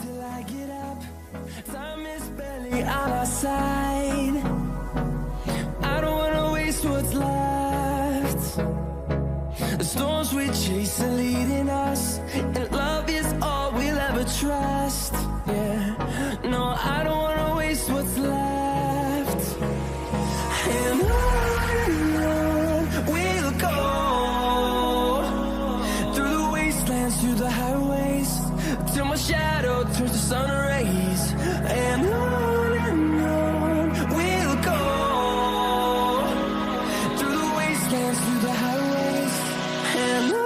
till I get up. Time is barely on our side. I don't wanna waste what's left. The storms we chase are leading us, and love is all we'll ever trust. Yeah, no, I don't wanna waste what's left. And on we'll go, through the wastelands, through the highways, till my shadow turns to sun rays. And on we'll go, through the wastelands, through the highways, and on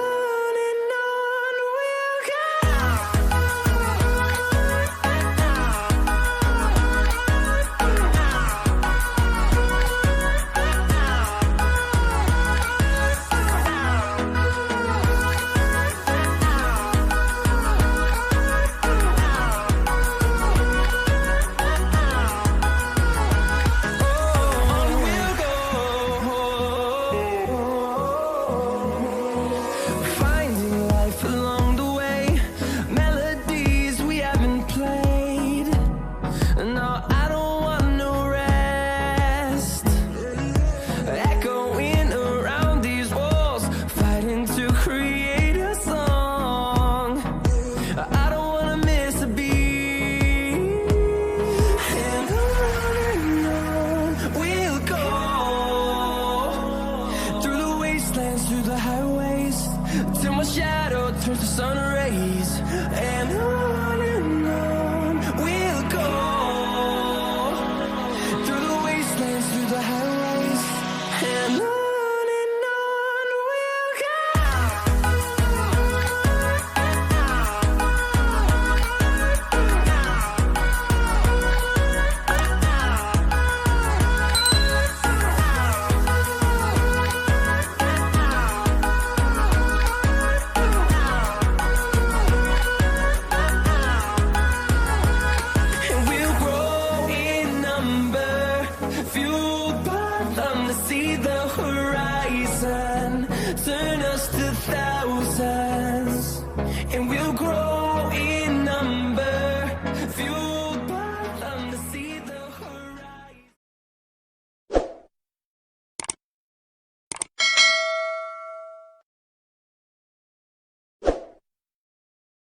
we'll go. Through the highways, till my shadow turns to sun rays.